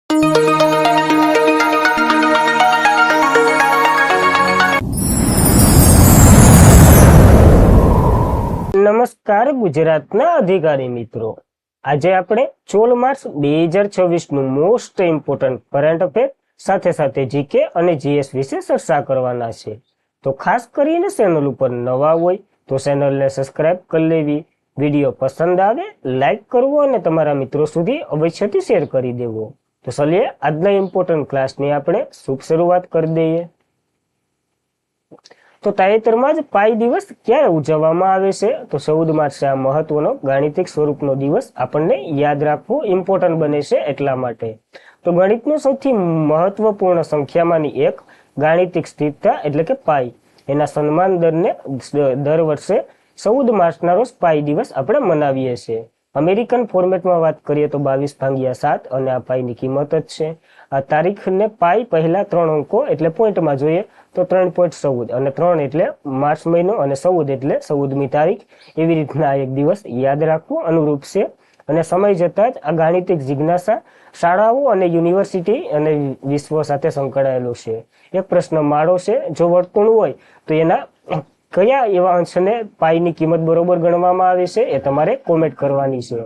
નમસ્કાર ગુજરાતના અધિકારી મિત્રો, આજે આપણે 16 માર્ચ 2026 નું મોસ્ટ ઇમ્પોર્ટન્ટ કરંટ અફેર સાથે સાથે જીકે અને જીએસ વિશે ચર્ચા કરવાના છે. તો ખાસ કરીને ચેનલ ઉપર નવા હોય તો ચેનલને સબસ્ક્રાઇબ કરી લેવી, વિડીયો પસંદ આવે લાઈક કરવો અને તમારા મિત્રો સુધી અવશ્યથી શેર કરી દેવો. તો ચલીએ આજના ઇમ્પોર્ટન્ટ ક્લાસની આપણે શુભ શરૂઆત કરી દઈએ. તો તાજેતરમાં જ પાઈ દિવસ ક્યારે ઉજવવામાં આવે છે? તો 14 માર્ચે આ મહત્વનો ગાણિતિક સ્વરૂપનો દિવસ આપણને યાદ રાખવો ઇમ્પોર્ટન્ટ બને છે એટલા માટે. તો ગણિતનું સૌથી મહત્વપૂર્ણ સંખ્યામાંની એક ગાણિતિક સ્થિરતા એટલે કે પાઈ, એના સન્માન દર વર્ષે 14 માર્ચના રોજ પાઈ દિવસ આપણે મનાવીએ છીએ. અમેરિકન ફોર્મેટમાં વાત કરીએ તો 22/7 અને આ પાઈની કિંમત જ છે. આ તારીખને પાઈ પહેલા 3 અંકો એટલે પોઈન્ટમાં જોઈએ તો 3.14 અને 3 એટલે માર્ચ મહિનો અને 14 એટલે 14મી તારીખ. એવી રીતના એક દિવસ યાદ રાખવું અનુરૂપ છે. અને સમય જતાં જ આ ગાણિતિક જિજ્ઞાસા શાળાઓ અને યુનિવર્સિટી અને વિશ્વ સાથે સંકળાયેલો છે. એક પ્રશ્ન માળો છે, જો વર્તુળ હોય તો એના કયા એવા અંશને પાઈની કિંમત બરોબર ગણવામાં આવે છે એ તમારે કોમેન્ટ કરવાની છે.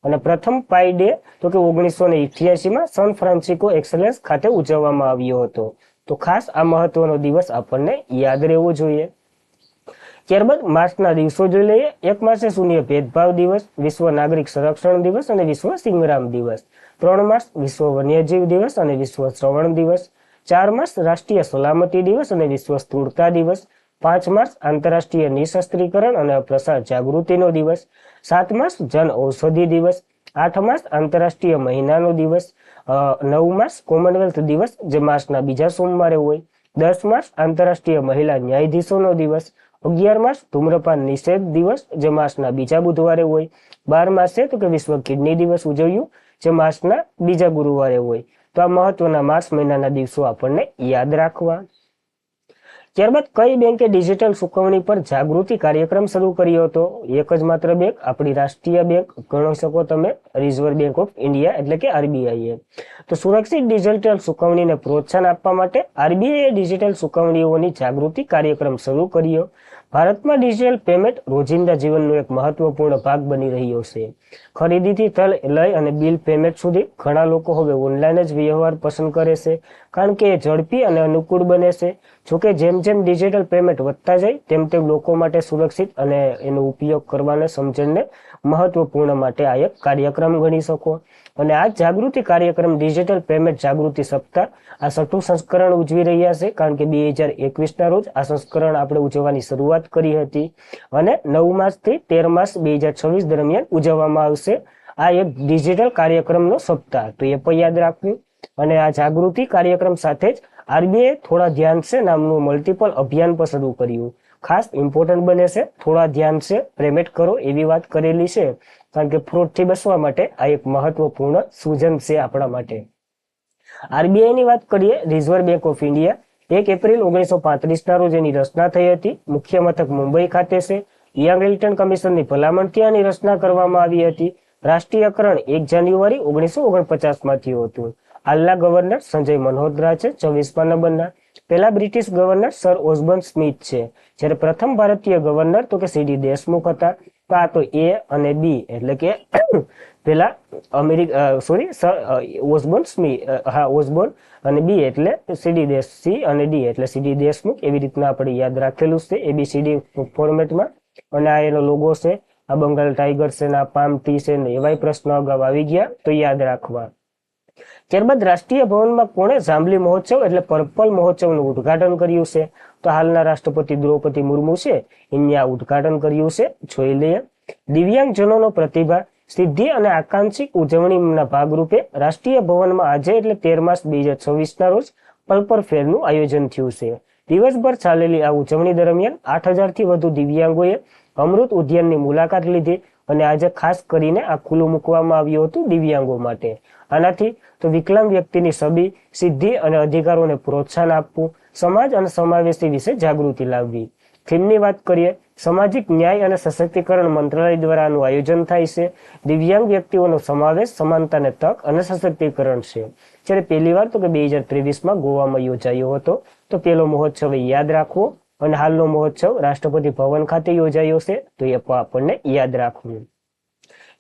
અને પ્રથમ પાઈ ડે તો કે 1988માં સાન ફ્રાન્સિસ્કો એક્સેલન્સ ખાતે ઉજવવામાં આવ્યો હતો. તો ખાસ આ મહત્વનો દિવસ આપણને યાદ રહેવો જોઈએ. ત્યારબાદ માર્ચના દિવસો જોઈ લઈએ. 1 માર્ચે શૂન્ય ભેદભાવ દિવસ, વિશ્વ નાગરિક સંરક્ષણ દિવસ અને વિશ્વ સિંગરામ દિવસ. 3 માર્ચ વિશ્વ વન્યજીવ દિવસ અને વિશ્વ શ્રવણ દિવસ. 4 માર્ચ રાષ્ટ્રીય સલામતી દિવસ અને વિશ્વ સ્થૂળતા દિવસ. 5 માર્ચ આંતરરાષ્ટ્રીય નિઃશસ્ત્રીકરણ અને પ્રસાર જાગૃતિનો દિવસ. 7 માર્ચ જન ઔષધિ દિવસ. 8 માર્ચ આંતરરાષ્ટ્રીય મહિનાનો દિવસ. 9 માર્ચ કોમનવેલ્થ દિવસ જે માર્ચના બીજા સોમવારે હોય. 10 માર્ચ આંતરરાષ્ટ્રીય મહિલા ન્યાયાધીશોનો દિવસ. 11 માર્ચ ધૂમ્રપાન નિષેધ દિવસ જે માર્ચના બીજા બુધવારે હોય. 12 માર્ચે તો કે વિશ્વ કિડની દિવસ ઉજવ્યું જે માર્ચના બીજા ગુરુવારે હોય. તો આ મહત્વના માર્ચ મહિનાના દિવસો આપણને યાદ રાખવા. ત્યારબાદ કઈ બેંકે ડિજિટલ ચૂકવણી પર જાગૃતિ કાર્યક્રમ શરૂ કર્યો હતો? એક જ માત્ર બેંક, આપણી રાષ્ટ્રીય બેંક ગણી શકો તમે, રિઝર્વ બેંક ઓફ ઇન્ડિયા એટલે કે આરબીઆઈએ. તો સુરક્ષિત ડિજિટલ ચૂકવણીને પ્રોત્સાહન આપવા માટે આરબીઆઈએ ડિજિટલ ચૂકવણીઓની જાગૃતિ કાર્યક્રમ શરૂ કર્યો. ભારતમાં ડિજિટલ પેમેન્ટ રોજિંદા જીવનનો એક મહત્વપૂર્ણ ભાગ બની રહ્યો છે. ખરીદીથી લઈ અને બિલ પેમેન્ટ સુધી ઘણા લોકો હવે ઓનલાઈન જ વ્યવહાર પસંદ કરે છે, કારણ કે એ ઝડપી અને અનુકૂળ બને છે. જોકે જેમ જેમ ડિજિટલ પેમેન્ટ વધતા જાય તેમ તેમ લોકો માટે સુરક્ષિત અને એનો ઉપયોગ કરવાના સમજણને મહત્વપૂર્ણ માટે આ એક કાર્યક્રમ ગણી શકો. અને આ જાગૃતિ કાર્યક્રમ ડિજિટલ પેમેન્ટ જાગૃતિ સપ્તાહ આ 6ઠું સંસ્કરણ ઉજવી રહ્યા છે, કારણ કે 2021ના રોજ આ સંસ્કરણ આપણે ઉજવવાની શરૂઆત કરી હતી અને 9 માર્ચથી 13 માર્ચ 2026 દરમિયાન ઉજવવામાં આવશે આ એક ડિજિટલ કાર્યક્રમનો સપ્તાહ. તો એ પણ યાદ રાખવું. અને આ જાગૃતિ કાર્યક્રમ સાથે જ આરબીઆઈ થોડા ધ્યાન છે નામનું મલ્ટિપલ અભિયાન પણ શરૂ કર્યું. ખાસ ઇમ્પોર્ટન્ટ બને છે, થોડા ધ્યાન છે પેમેન્ટ કરો એવી વાત કરેલી છે, કારણ કે ફ્રોડથી બચવા માટે આ એક મહત્વપૂર્ણ સૂચન છે આપણા માટે. આરબીઆઈની વાત કરીએ, reserve bank of India 1 April 1935ના રોજ એની રચના થઈ હતી. મુખ્ય મથક મુંબઈ ખાતે છે. યંગ લિટન કમિશનની ભલામણથી આની રચના કરવામાં આવી હતી. રાષ્ટ્રીયકરણ 1 જાન્યુઆરી 1949માં થયું હતું. હાલના ગવર્નર સંજય મલ્હોત્રા છે, 24મા નંબરના. પહેલા British governor sir Osborne Smith છે, જ્યારે પ્રથમ ભારતીય ગવર્નર તો કે સીડી દેશમુખ હતા. તો આ તો એ અને બી એટલે કે પેલા ઓસ્બોર્ન સ્મિથ, ઓસ્બોર્ન અને બી એટલે સીડી સી અને ડી એટલે સીડી દેશમુખ. એવી રીતના આપણે યાદ રાખેલું છે એબીસીડી ફોર્મેટમાં. અને આ એનો લોગો છે, આ બંગાળ ટાઈગર છે ને આ પામ ટ્રી છે ને એવાય પ્રશ્નો અગાઉ આવી ગયા, તો યાદ રાખવા. ત્યારબાદ રાષ્ટ્રીય ભવનમાં કોણે જાંબલી મહોત્સવ એટલે પર્પલ મહોત્સવનું ઉદઘાટન કર્યું છે? તો હાલના રાષ્ટ્રપતિ દ્રૌપદી મુર્મુ છે, એને આ ઉદઘાટન કર્યું છે. જોઈ લઈએ. દિવ્યાંગજનોનો પ્રતિભા, સિદ્ધિ અને આકાંક્ષિક ઉજવણીના ભાગરૂપે રાષ્ટ્રીય ભવનમાં આજે એટલે 13 માર્ચ 2026ના રોજ પર્પલ ફેરનું આયોજન થયું છે. દિવસભર ચાલેલી આ ઉજવણી દરમિયાન 8000થી વધુ દિવ્યાંગોએ અમૃત ઉદ્યાનની મુલાકાત લીધી અને આજે ખાસ કરીને આ ખુલ્લું મૂકવામાં આવ્યું હતું દિવ્યાંગો માટે. આનાથી તો વિકલાંગ વ્યક્તિની છબી, સિદ્ધિ અને અધિકારોને પ્રોત્સાહન આપવું, સમાજ અને સમાવેશી વિશે જાગૃતિ લાવવી. થીમની વાત કરીએ, સામાજિક ન્યાય અને સશક્તિકરણ મંત્રાલય દ્વારા આનું આયોજન થાય છે. દિવ્યાંગ વ્યક્તિઓનો સમાવેશ, સમાનતાને તક અને સશક્તિકરણ છે. જ્યારે પહેલી વાર તો કે 2023માં ગોવામાં યોજાયો હતો. તો પેલો મહોત્સવ યાદ રાખવો, અને હાલનો મહોત્સવ રાષ્ટ્રપતિ ભવન ખાતે યોજાયો છે, તો એ પણ આપણને યાદ રાખવું.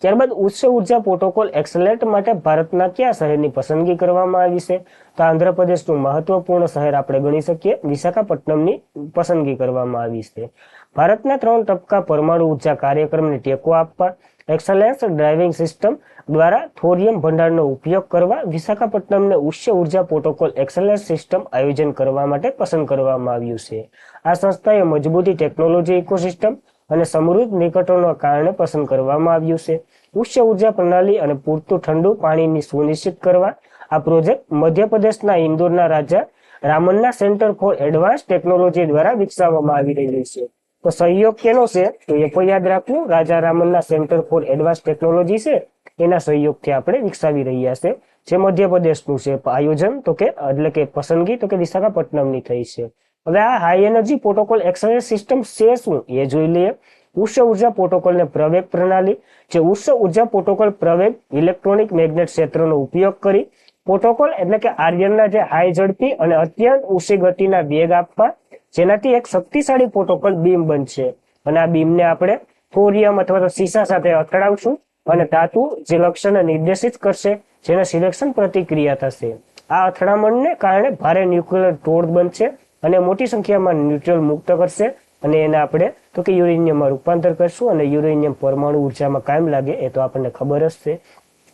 ત્યારબાદ ઉચ્ચ ઉર્જા પ્રોટોકોલ એક્સેલરેટ માટે ભારતના કયા શહેરની પસંદગી કરવામાં આવી છે? તો આંધ્રપ્રદેશનું મહત્વપૂર્ણ શહેર આપણે ગણી શકીએ વિશાખાપટ્ટનમની પસંદગી કરવામાં આવી છે. ભારતના 3 ટપકા પરમાણુ ઉર્જા કાર્યક્રમને ટેકો આપવા, એક્સેલન્સ ડ્રાઇવિંગ સિસ્ટમ દ્વારા થોરિયમ ભંડારનો ઉપયોગ કરવા વિશાખાપટ્ટનમને ઉચ્ચ ઉર્જા પ્રોટોકોલ એક્સેલન્સ સિસ્ટમ આયોજન કરવા માટે પસંદ કરવામાં આવ્યું છે. આ સંસ્થાએ મજબૂતી ટેકનોલોજી ઇકોસિસ્ટમ અને સમૃદ્ધ નિકટોના કારણે પસંદ કરવામાં આવ્યું છે. ઉચ્ચ ઉર્જા પ્રણાલી અને પૂરતું ઠંડુ પાણીની સુનિશ્ચિત કરવા આ પ્રોજેક્ટ મધ્યપ્રદેશના ઇન્દોરના Raja Ramanna centre for advance technology દ્વારા વિકસાવવામાં આવી રહ્યું છે. તો સહયોગ કેનો છે? તો એ પણ યાદ રાખવું, Raja Ramanna centre for advance technology છે એના સહયોગથી આપણે વિકસાવી રહ્યા છે, જે મધ્યપ્રદેશનું છે. આયોજન તો કે એટલે કે પસંદગી તો કે વિશાખાપટ્ટનમની થઈ છે. હવે આ હાઈ એનર્જી પ્રોટોકોલ એક્સેલરેટ સિસ્ટમ છે શું એ જોઈ લઈએ. ઉચ્ચ ઉર્જા પ્રોટોકોલને પ્રવેગ પ્રણાલી, જે ઉચ્ચ ઉર્જા પ્રોટોકોલ પ્રવેગ ઇલેક્ટ્રોનિક મેગ્નેટ ક્ષેત્રનો ઉપયોગ કરી પ્રોટોકોલ એટલે કે આર્યનના જે હાઈ ઝડપી અને અત્યંત ઊંચી ગતિના વેગ આપવા, જેનાથી એક શક્તિશાળી પ્રોટોકોલ બીમ બનશે. અને આ બીમને આપણે થોરિયમ અથવા તો સીસા સાથે અથડાવશું અને ધાતુ જે લક્ષ્યને નિર્દેશિત કરશે, જેના સિલેક્શન પ્રતિક્રિયા થશે. આ અથડામણને કારણે ભારે ન્યુક્લિયર ટોર્ચ બનશે અને મોટી સંખ્યામાં ન્યુટ્રલ મુક્ત કરશે, અને એને આપણે તો કે યુરેનિયમમાં રૂપાંતર કરશું, અને યુરેનિયમ પરમાણુ ઉર્જામાં કાયમ લાગે એ તો આપણને ખબર જ છે.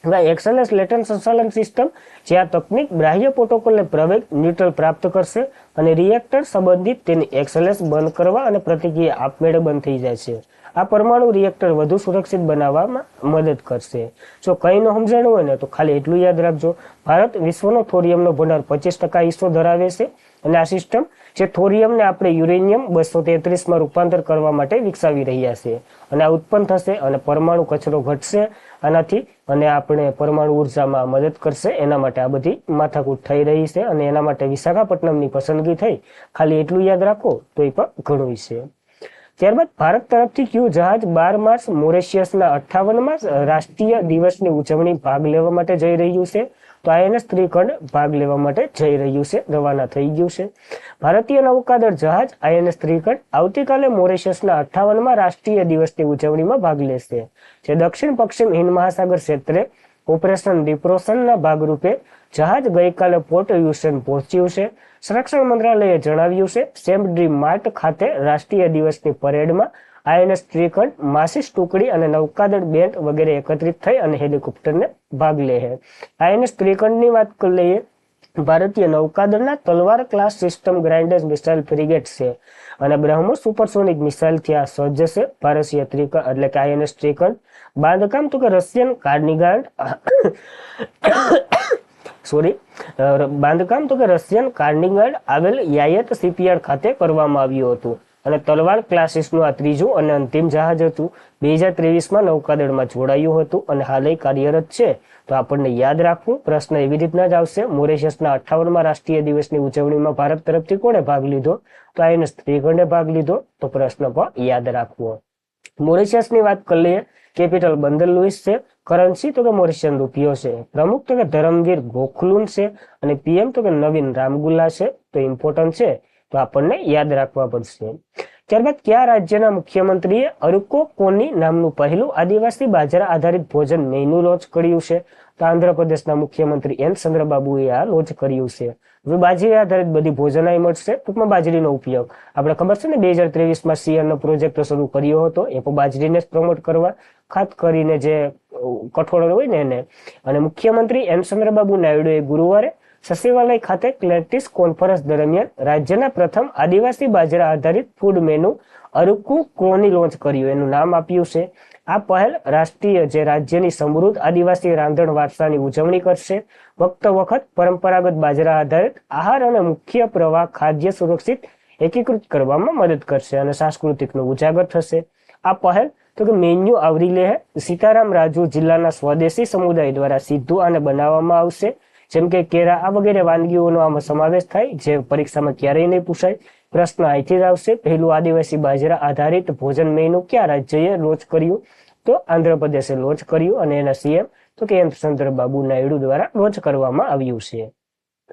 એક્સેલરેટ લેટન્ટ સંચાલન સિસ્ટમ, જે આ તકનીક બાહ્ય પ્રોટોકોલને પ્રવેગ ન્યુટ્રલ પ્રાપ્ત કરશે અને રિએક્ટર સંબંધિત તેની એક્સેલરેટ બંધ કરવા અને પ્રતિક્રિયા આપમેળે બંધ થઈ જાય છે. આ પરમાણુ રિએક્ટર વધુ સુરક્ષિત બનાવવામાં મદદ કરશે. જો કંઈ ન સમજાણું હોય ને તો ખાલી એટલું યાદ રાખજો, ભારત વિશ્વનો થોરિયમનો ભંડાર 25% હિસ્સો ધરાવે છે, અને આ સિસ્ટમ જે થોરિયમને આપણે યુરેનિયમ 233માં રૂપાંતર કરવા માટે વિકસાવી રહ્યા છે. અને આ ઉત્પન્ન થશે અને પરમાણુ કચરો ઘટશે આનાથી, અને આપણે પરમાણુ ઉર્જામાં મદદ કરશે. એના માટે આ બધી માથાકૂટ થઈ રહી છે, અને એના માટે વિશાખાપટ્ટનમની પસંદગી થઈ. ખાલી એટલું યાદ રાખો તો એ પણ ઘણું છે. ત્યારબાદ ભારત તરફથી કયું જહાજ 12 માર્ચ મોરેશિયસના 58માં રાષ્ટ્રીય દિવસની ઉજવણી ભાગ લેવા માટે જઈ રહ્યું છે? તો INS ત્રિકંડ ભાગ લેવા માટે જઈ રહ્યું છે, રવાના થઈ ગયું છે. ભારતીય નૌકાદળ જહાજ INS ત્રિકંડ આવતીકાલે મોરેશિયસના 58માં રાષ્ટ્રીય દિવસની ઉજવણીમાં ભાગ લેશે, જે દક્ષિણ પશ્ચિમ હિન્દ મહાસાગર ક્ષેત્રે ઓપરેશન ડિપ્રોશનના ભાગરૂપે જહાજ ગઈકાલે પોર્ટ હ્યુસ્ટન પહોંચ્યું છે. સંરક્ષણ મંત્રાલયે જણાવ્યું છે, સેમ ડ્રીમ માર્ટ ખાતે રાષ્ટ્રીય દિવસની પરેડમાં INS ત્રિકંડ, માસિસ ટુકડી અને નૌકાદળ બેન્ડ વગેરે એકત્રિત થઈ અને હેલિકોપ્ટરને ભાગ લે છે. INS ત્રિકંડની વાત કરી લઈએ. ભારતીય નૌકાદળના તલવાર class system grinder missile frigate છે, અને બ્રહ્મોસ સુપરસોનિક મિસાઇલથી આ સજ્જ છે. ભારતીય ત્રિકંડ એટલે કે INS ત્રિકંડ બાંધકામ તો કે રશિયન કાર્નિગાર્ડ બાંધકામ તો કે રશિયન કાર્નિગાર્ડ આવેલ યાયત શિપયાર્ડ ખાતે કરવામાં આવ્યું હતું, અને તલવાર ક્લાસીસનું આ ત્રીજું અને અંતિમ જહાજ હતું. 2023માં નૌકાદળમાં જોડાયું હતું અને હાલ કાર્યરત છે. તો આપણને યાદ રાખવું, પ્રશ્ન એવી રીતના જ આવશે, મોરેશિયસના 58માં રાષ્ટ્રીય દિવસની ઉજવણીમાં ભારત તરફથી કોણે ભાગ લીધો? તો INS ત્રિકંડે ભાગ લીધો. તો પ્રશ્ન પણ યાદ રાખવો. મોરેશિયસની વાત કરી લઈએ. કેપિટલ બંદર લુઈસ છે. કરન્સી તો કે મોરિશિયન રૂપિયો છે. પ્રમુખ તો કે ધર્મવીર ગોખલુન છે, અને PM તો કે નવીન રામગુલ્લા છે. તો ઇમ્પોર્ટન્ટ છે, તો આપણને યાદ રાખવા પડશે. ત્યારબાદ કયા રાજ્યના મુખ્યમંત્રીએ અરુકો કોની નામનું પહેલું આદિવાસી બાજરા આધારિત ભોજન મેનુ લોન્ચ કર્યું છે? તો આંધ્રપ્રદેશના મુખ્યમંત્રી N ચંદ્રબાબુએ આ લોન્ચ કર્યું છે. હવે બાજરી આધારિત બધી ભોજનાઈ મળશે. ટૂંકમાં બાજરીનો ઉપયોગ આપણે ખબર છે ને 2023માં CR પ્રોજેક્ટ શરૂ કર્યો હતો, એ પણ બાજરીને જ પ્રમોટ કરવા, ખાસ કરીને જે કઠોળ હોય ને એને. અને મુખ્યમંત્રી N ચંદ્રબાબુ નાયડુએ ગુરુવારે સચિવાલય ખાતે ક્લેટિસ કોન્ફરન્સ દરમિયાન રાજ્યના પ્રથમ આદિવાસી બાજરા આધારિત ફૂડ મેનુ અરુકુ ક્રોની લોન્ચ કર્યું. એનું નામ આપ્યું છે. આ પહેલ રાષ્ટ્રીય જે રાજ્યની સમૃદ્ધ આદિવાસી રાંધણ વારસાની ઉજવણી કરશે. વખત પરંપરાગત બાજરા આધારિત આહાર અને મુખ્ય પ્રવાહ ખાદ્ય સુરક્ષિત એકીકૃત કરવામાં મદદ કરશે અને સાંસ્કૃતિકનો ઉજાગર થશે. આ પહેલ તો કે મેન્યુ આવરી લે. સીતારામ રાજુ જિલ્લાના સ્વદેશી સમુદાય દ્વારા સીધું આને બનાવવામાં આવશે. જેમ કે કેરા આ વગેરે વાનગીઓનો આમાં સમાવેશ થાય, જે પરીક્ષામાં ક્યારેય નહીં પૂછાય. પ્રશ્ન અહીંથી જ આવશે. પહેલું આદિવાસી બાજરા આધારિત ભોજન મેનુ કયા રાજ્યએ લોન્ચ કર્યું? તો આંધ્રપ્રદેશે લોન્ચ કર્યું, અને એના CM તો કે એમ ચંદ્રબાબુ નાયડુ દ્વારા લોન્ચ કરવામાં આવ્યું છે.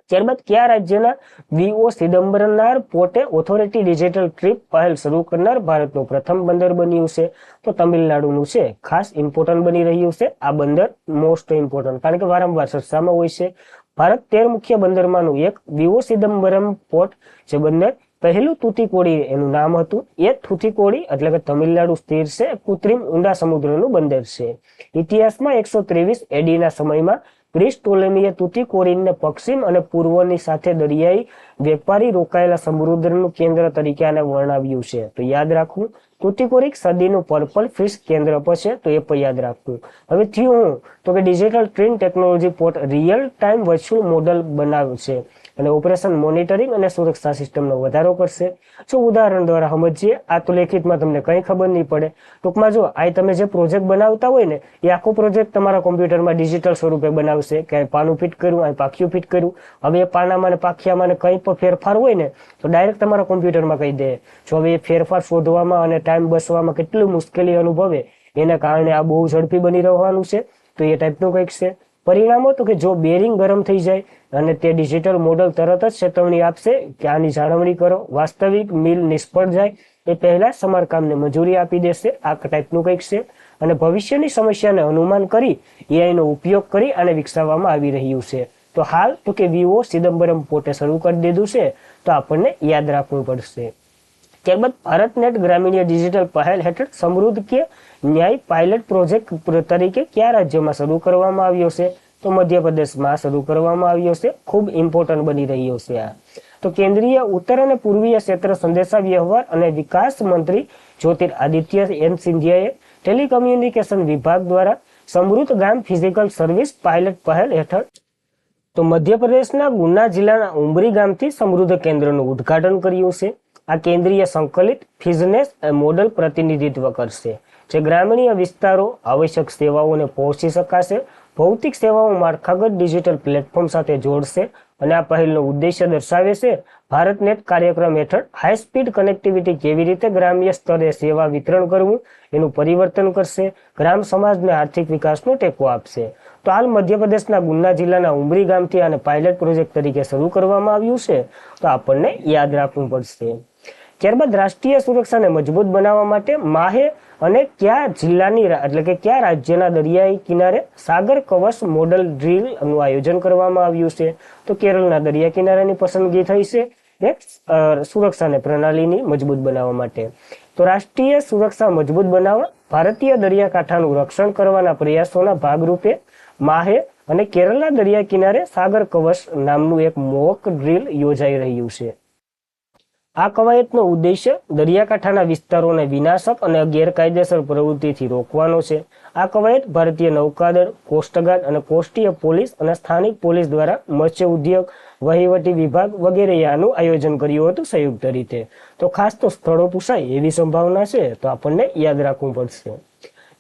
ત્યારબાદ કયા રાજ્યના VO Chidambaranar port authority digital trip પહેલ શરૂ કરનાર ભારતનું પ્રથમ બંદર બન્યું છે? તો તમિલનાડુનું છે. ખાસ ઇમ્પોર્ટન્ટ બની રહ્યું છે આ બંદર, મોસ્ટ ઇમ્પોર્ટન્ટ, કારણ કે વારંવાર ચર્ચામાં હોય છે. ભારત 13 મુખ્ય બંદરમાંનું એક વીઓ ચિદમ્બરમ પોર્ટ જે બંદર પહેલું તૂતીકોડી એનું નામ હતું. એ થૂથીકોડી એટલે કે તમિલનાડુ સ્થિર છે કૃત્રિમ ઊંડા સમુદ્રનું બંદર છે. ઇતિહાસમાં 123 એડીના સમયમાં ગ્રીસ ટોલેમીએ તૂતીકોરીનને પશ્ચિમ અને પૂર્વની સાથે દરિયાઈ વેપારી રોકાયેલા સમુદ્રનું કેન્દ્ર તરીકે આને વર્ણવ્યું છે. તો યાદ રાખવું, તૂતીકોરીન સદીનું પર્પલ ફિશ કેન્દ્ર પર છે, તો એ પણ યાદ રાખવું. હવે થયું હું તો કે digital twin technology port real time virtual model બનાવ્યું છે અને ઓપરેશન મોનિટરિંગ અને સુરક્ષા સિસ્ટમનો વધારો કરશે. જો ઉદાહરણ દ્વારા સમજીએ, આ તો લેખિતમાં તમને કંઈ ખબર નહીં પડે. ટૂંકમાં જો આ તમે જે પ્રોજેક્ટ બનાવતા હોય ને એ આખો પ્રોજેક્ટ તમારા કોમ્પ્યુટરમાં ડિજિટલ સ્વરૂપે બનાવશે કે પાનું ફિટ કર્યું, અહીં પાખિયું ફિટ કર્યું. હવે એ પાનામાં ને પાખિયામાં ને કંઈ પણ ફેરફાર હોય ને તો ડાયરેક્ટ તમારા કોમ્પ્યુટરમાં કહી દે. જો હવે એ ફેરફાર શોધવામાં અને ટાઈમ બચવામાં કેટલી મુશ્કેલી અનુભવે એના કારણે આ બહુ ઝડપી બની રહેવાનું છે. તો એ ટાઈપનું કંઈક છે. પરિણામો તો કે જો બેરિંગ ગરમ થઈ જાય અને તે ડિજિટલ મોડલ તરત જ ચેતવણી આપશે કે આની જાળવણી કરો. વાસ્તવિક મિલ નિષ્ફળ જાય એ પહેલા સમારકામને મંજૂરી આપી દેશે. આ ટાઈપનું કંઈક છે. અને ભવિષ્યની સમસ્યાને અનુમાન કરી એઆઈનો ઉપયોગ કરી આને વિકસાવવામાં આવી રહ્યું છે. તો હાલ તો કે વીઓ ચિદમ્બરમ પોર્ટે શરૂ કરી દીધું છે, તો આપણને યાદ રાખવું પડશે. ત્યારબાદ ભારતનેટ ગ્રામીણ ડિજિટલ પહેલ હેઠળ સમૃદ્ધ કે ન્યાય પાયલટ પ્રોજેક્ટ તરીકે કયા રાજ્યમાં શરૂ કરવામાં આવ્યો છે? તો મધ્યપ્રદેશમાં શરૂ કરવામાં આવ્યો છે. ખૂબ ઇમ્પોર્ટન્ટ બની રહ્યો છે આ. તો કેન્દ્રીય ઉત્તર અને પૂર્વીય ક્ષેત્ર સંદેશા વ્યવહાર અને વિકાસ મંત્રી જ્યોતિરાદિત્ય એન સિંધિયાએ ટેલિકમ્યુનિકેશન વિભાગ દ્વારા સમૃદ્ધ ગામ ફિઝિકલ સર્વિસ પાયલટ પહેલ હેઠળ તો મધ્યપ્રદેશના ગુના જિલ્લાના ઉમરી ગામથી સમૃદ્ધ કેન્દ્રનું ઉદ્ઘાટન કર્યું છે. આ કેન્દ્રીય સંકલિત ફિઝનેસ મોડલ પ્રતિનિધિત્વ કરશે જે ગ્રામીણ વિસ્તારો આવશ્યક સેવાઓને પહોંચી શકાશે, ભૌતિક સેવાઓ માળખાગત ડિજિટલ પ્લેટફોર્મ સાથે જોડશે. અને આ પહેલનો ઉદ્દેશ્ય દર્શાવે છે ભારતનેટ કાર્યક્રમ હેઠળ હાઈ સ્પીડ કનેક્ટિવિટી કેવી રીતે ગ્રામ્ય સ્તરે સેવા વિતરણ કરવું એનું પરિવર્તન કરશે, ગ્રામ સમાજને આર્થિક વિકાસનો ટેકો આપશે. તો હાલ મધ્યપ્રદેશના ગુના જિલ્લાના ઉમરી ગામથી આને પાયલટ પ્રોજેક્ટ તરીકે શરૂ કરવામાં આવ્યું છે, તો આપણને યાદ રાખવું પડશે. ત્યારબાદ રાષ્ટ્રીય સુરક્ષાને મજબૂત બનાવવા માટે માહે અને કયા જિલ્લાની એટલે કે કયા રાજ્યના દરિયાઈ કિનારે સાગર કવચ મોડલ ડ્રીલ નું આયોજન કરવામાં આવ્યું છે? તો કેરળના દરિયા કિનારાની પસંદગી થઈ છે એક સુરક્ષાને પ્રણાલીની મજબૂત બનાવવા માટે. તો રાષ્ટ્રીય સુરક્ષા મજબૂત બનાવવા ભારતીય દરિયાકાંઠાનું રક્ષણ કરવાના પ્રયાસોના ભાગરૂપે માહે અને કેરળના દરિયા કિનારે સાગર કવચ નામનું એક મોક ડ્રીલ યોજાઈ રહ્યું છે. આ કવાયતનો ઉદ્દેશ્ય દરિયાકાંઠાના વિસ્તારોને વિનાશક અને ગેરકાયદેસર પ્રવૃત્તિથી રોકવાનો છે. આ કવાયત ભારતીય નૌકાદળ, કોસ્ટગાર્ડ અને કોસ્ટીય પોલીસ અને સ્થાનિક પોલીસ દ્વારા મત્સ્ય ઉદ્યોગ, વહીવટી વિભાગ વગેરે આનું આયોજન કર્યું હતું સંયુક્ત રીતે. તો ખાસ તો સ્થળો પૂછાય એવી સંભાવના છે, તો આપણને યાદ રાખવું પડશે.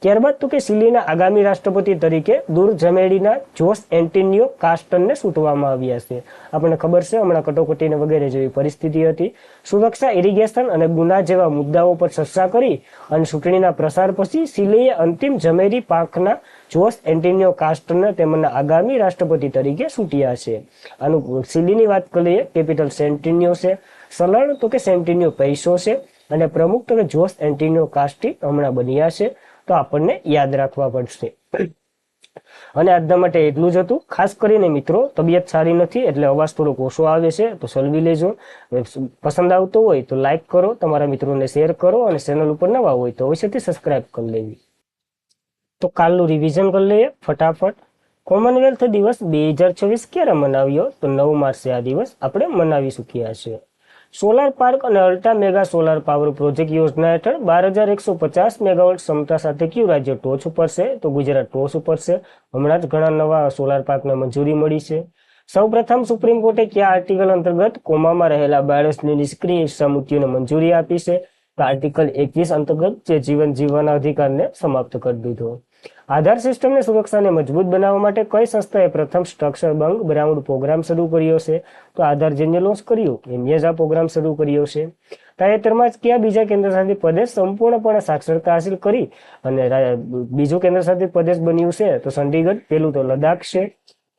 ત્યારબાદ તો કે ચીલીના આગામી રાષ્ટ્રપતિ તરીકે દુર્જમેડીના જોસ એન્ટિનિયો કાસ્ટનને ચૂંટવામાં આવ્યા છે. આપણને ખબર છે હમણાં કટોકટીને વગેરે જેવી પરિસ્થિતિ હતી. સુરક્ષા, ઇરિગેશન અને ગુના જેવા મુદ્દાઓ પર ચર્ચા કરી અને ચૂંટણીના પ્રસાર પછી ચીલીએ અંતિમ જમેરી પાંખના જોસ એન્ટિનિયો કાસ્ટનને તેમના આગામી રાષ્ટ્રપતિ તરીકે ચૂંટ્યા છે. આનું ચીલીની વાત કરીએ, કેપિટલ સેન્ટિનિયો છે, સલણ તો કે સેન્ટિનિયો પૈસો છે અને પ્રમુખ તો કે જોસ એન્ટિનિયો કાસ્ટી હમણાં બન્યા છે. તો આપણને યાદ રાખવા પડશે. અને આજના માટે એટલું જ હતું. ખાસ કરીને મિત્રો તબિયત સારી નથી એટલે અવાજ થોડો ઓછો આવે છે, તો સલવી લેજો. પસંદ આવતો હોય તો લાઈક કરો, તમારા મિત્રોને શેર કરો અને ચેનલ ઉપર નવા હોય તો અવશ્યથી સબસ્ક્રાઇબ કરી લેવી. તો કાલનું રિવિઝન કરી લઈએ ફટાફટ. કોમનવેલ્થ દિવસ 2024 ક્યારે મનાવ્યો? તો 9 માર્ચે આ દિવસ આપણે મનાવી ચૂક્યા છે. સોલાર પાર્ક અને ultra mega solar power project યોજના હેઠળ 12,150 મેગાવોટ ક્ષમતા સાથે કયું રાજ્ય ટોચ ઉપર છે? તો ગુજરાત ટોચ ઉપર છે. હમણાં જ ઘણા નવા સોલાર પાર્કને મંજૂરી મળી છે. સૌપ્રથમ સુપ્રીમ કોર્ટે કયા આર્ટિકલ અંતર્ગત કોમામાં રહેલા બાળકની નિષ્ક્રિય ઈચ્છા મૃત્યુને મંજૂરી આપી છે? તો આર્ટિકલ 21 અંતર્ગત જે જીવન જીવવાના અધિકારને સમાપ્ત કરી દીધો. આધાર સિસ્ટમની સુરક્ષાને મજબૂત બનાવવા માટે કઈ સંસ્થાએ પ્રથમ સ્ટ્રક્ચર બંગ ગ્રાઉન્ડ પ્રોગ્રામ શરૂ કર્યો છે? તો આધાર જેને લોન્ચ કર્યું એમને જ આ પ્રોગ્રામ શરૂ કર્યો છે. તાજેતરમાં જ કયા બીજા કેન્દ્રશાસિત પ્રદેશ સંપૂર્ણપણે સાક્ષરતા હાંસિલ કરી અને બીજું કેન્દ્રશાસિત પ્રદેશ બન્યું છે? તો ચંડીગઢ. પેલું તો લદ્દાખ છે.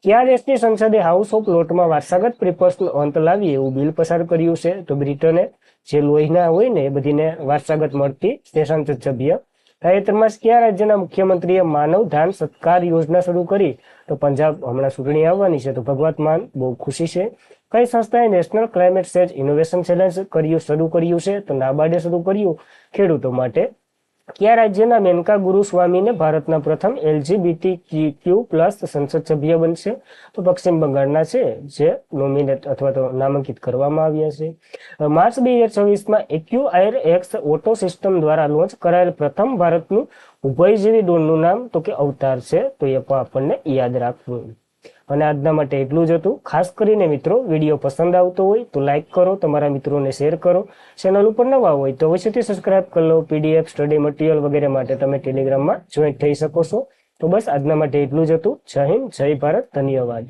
કયા દેશની સંસદે હાઉસ ઓફ લોર્ડમાં વારસાગત પેપર્સનો અંત લાવી એવું બિલ પસાર કર્યું છે? તો બ્રિટને. જે લોહીના હોય ને એ બધીને વારસાગત મળતી તે સંસદ સભ્ય. તાજેતરમાં કયા રાજ્યના મુખ્યમંત્રીએ માનવ ધાન સત્કાર યોજના શરૂ કરી? તો પંજાબ. હમણાં ચૂંટણી આવવાની છે તો ભગવત માન. બહુ ખુશી છે. કઈ સંસ્થાએ national climate change innovation challenge શરૂ કર્યું છે? તો નાબાર્ડે શરૂ કર્યું ખેડૂતો માટે. કયા રાજ્યના મેનકા ગુરુસ્વામીને ભારતના પ્રથમ LGBTQ+ સંસદ સભ્ય બનશે? તો પશ્ચિમ બંગાળના છે, જે નોમિનેટ અથવા તો નામાંકિત કરવામાં આવ્યા છે. માર્ચ 2026માં AQAir ઓટો સિસ્ટમ દ્વારા લોન્ચ કરાયેલ પ્રથમ ભારતનું ઉભયજીવી ડ્રોનનું નામ તો કે અવતાર છે. તો એ પણ આપણને યાદ રાખવું. અને આજના માટે એટલું જ હતું. ખાસ કરીને મિત્રો વિડીયો પસંદ આવતો હોય તો લાઈક કરો, તમારા મિત્રોને શેર કરો. ચેનલ ઉપર નવા હોય તો અવશ્યથી સબસ્ક્રાઇબ કરી લો. PDF, સ્ટડી મટીરિયલ વગેરે માટે તમે ટેલિગ્રામમાં જોઈન્ટ થઈ શકો છો. તો બસ આજના માટે એટલું જ હતું. જય હિન્દ, જય ભારત, ધન્યવાદ.